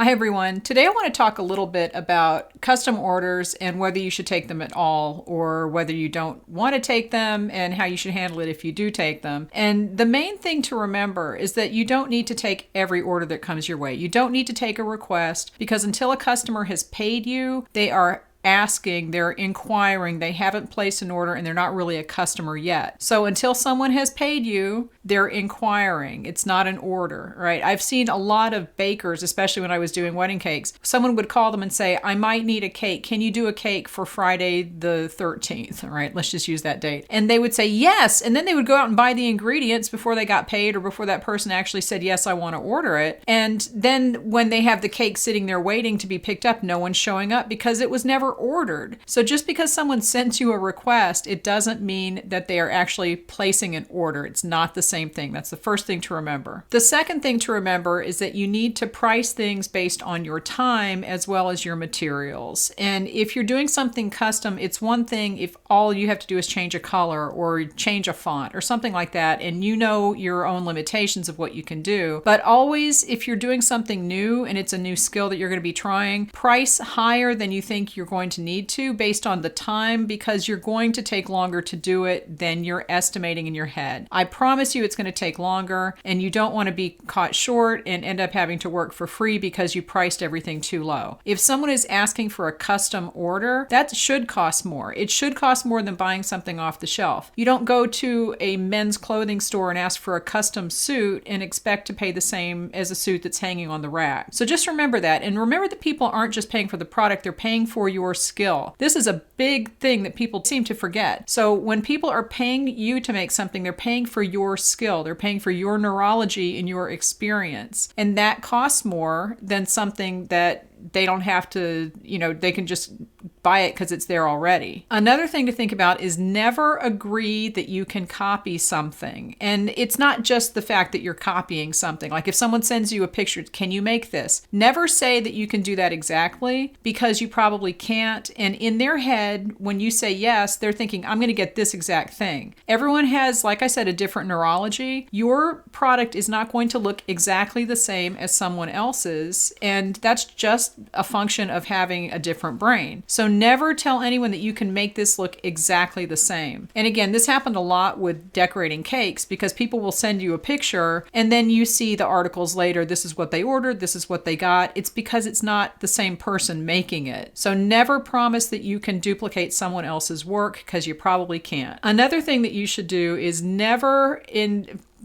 Hi everyone. Today I want to talk a little bit about custom orders and whether you should take them at all or whether you don't want to take them and how you should handle it if you do take them. And the main thing to remember is that you don't need to take every order that comes your way. You don't need to take a request because until a customer has paid you, they are asking, they're inquiring, they haven't placed an order, and they're not really a customer yet. So until someone has paid you, they're inquiring. It's not an order, right? I've seen a lot of bakers, especially when I was doing wedding cakes. Someone would call them and say, I might need a cake. Can you do a cake for Friday the 13th? All right, let's just use that date. And they would say yes. And then they would go out and buy the ingredients before they got paid or before that person actually said, yes, I want to order it. And then when they have the cake sitting there waiting to be picked up, no one's showing up because it was never ordered. So just because someone sends you a request, it doesn't mean that they are actually placing an order. It's not the same thing. That's the first thing to remember. The second thing to remember is that you need to price things based on your time as well as your materials. And if you're doing something custom, it's one thing if all you have to do is change a color or change a font or something like that, and you know your own limitations of what you can do. But always, if you're doing something new and it's a new skill that you're going to be trying, price higher than you think you're going to need to based on the time, because you're going to take longer to do it than you're estimating in your head. I promise you it's going to take longer, and you don't want to be caught short and end up having to work for free because you priced everything too low. If someone is asking for a custom order, that should cost more. It should cost more than buying something off the shelf. You don't go to a men's clothing store and ask for a custom suit and expect to pay the same as a suit that's hanging on the rack. So just remember that, and remember that people aren't just paying for the product, they're paying for your skill. This is a big thing that people seem to forget. So when people are paying you to make something, they're paying for your skill. They're paying for your neurology and your experience. And that costs more than something that they don't have to, they can just buy it because it's there already. Another thing to think about is never agree that you can copy something. And it's not just the fact that you're copying something. Like if someone sends you a picture, can you make this? Never say that you can do that exactly, because you probably can't. And in their head, when you say yes, they're thinking, I'm going to get this exact thing. Everyone has, like I said, a different neurology. Your product is not going to look exactly the same as someone else's. And that's just a function of having a different brain. So never tell anyone that you can make this look exactly the same. And again, this happened a lot with decorating cakes, because people will send you a picture and then you see the articles later, this is what they ordered, this is what they got. It's because it's not the same person making it. So never promise that you can duplicate someone else's work, because you probably can't. Another thing that you should do is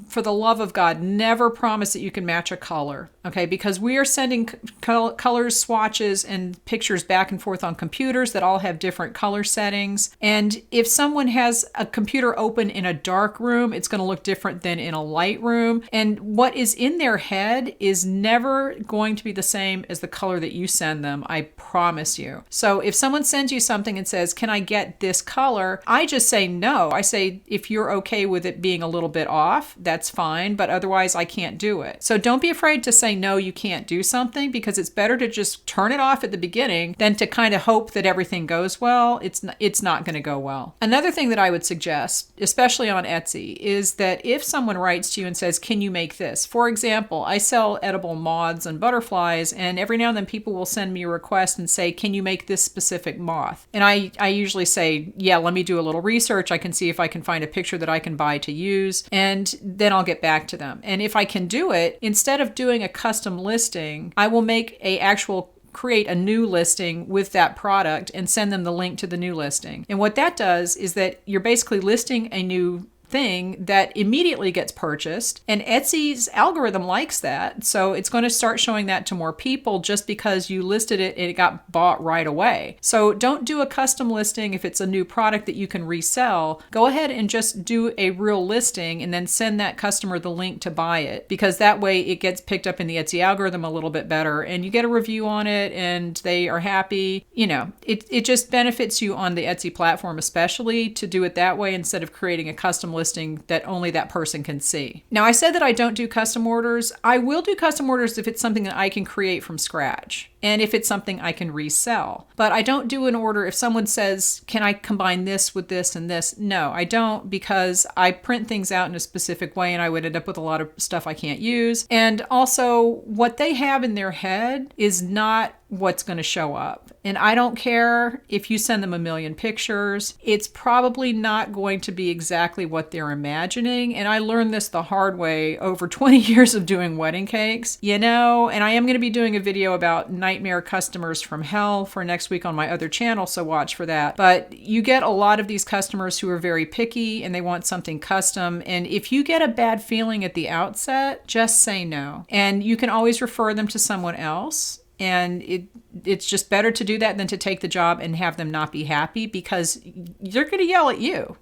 for the love of God, never promise that you can match a color, okay? Because we are sending colors, swatches, and pictures back and forth on computers that all have different color settings. And if someone has a computer open in a dark room, it's going to look different than in a light room. And what is in their head is never going to be the same as the color that you send them, I promise you. So if someone sends you something and says, can I get this color? I just say no. I say, if you're okay with it being a little bit off, that's fine, but otherwise I can't do it. So don't be afraid to say no, you can't do something, because it's better to just turn it off at the beginning than to kind of hope that everything goes well. It's not going to go well. Another thing that I would suggest, especially on Etsy, is that if someone writes to you and says, can you make this? For example, I sell edible moths and butterflies, and every now and then people will send me a request and say, can you make this specific moth? And I usually say, yeah, let me do a little research. I can see if I can find a picture that I can buy to use, and then I'll get back to them. And if I can do it, instead of doing a custom listing, I will create a new listing with that product and send them the link to the new listing. And what that does is that you're basically listing a new thing that immediately gets purchased, and Etsy's algorithm likes that, so it's going to start showing that to more people just because you listed it and it got bought right away. So don't do a custom listing if it's a new product that you can resell. Go ahead and just do a real listing and then send that customer the link to buy it, because that way it gets picked up in the Etsy algorithm a little bit better and you get a review on it and they are happy. It just benefits you on the Etsy platform especially to do it that way instead of creating a custom listing that only that person can see. Now, I said that I don't do custom orders. I will do custom orders if it's something that I can create from scratch and if it's something I can resell. But I don't do an order if someone says, can I combine this with this and this? No, I don't, because I print things out in a specific way and I would end up with a lot of stuff I can't use. And also, what they have in their head is not what's going to show up. And I don't care if you send them a million pictures. It's probably not going to be exactly what they're imagining. And I learned this the hard way over 20 years of doing wedding cakes, and I am going to be doing a video about nightmare customers from hell for next week on my other channel, so watch for that. But you get a lot of these customers who are very picky and they want something custom. And if you get a bad feeling at the outset, just say no. And you can always refer them to someone else. And it's just better to do that than to take the job and have them not be happy, because they're going to yell at you.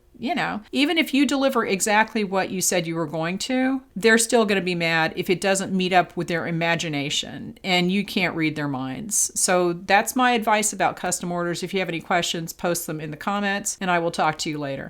Even if you deliver exactly what you said you were going to, they're still going to be mad if it doesn't meet up with their imagination and you can't read their minds. So that's my advice about custom orders. If you have any questions, post them in the comments and I will talk to you later.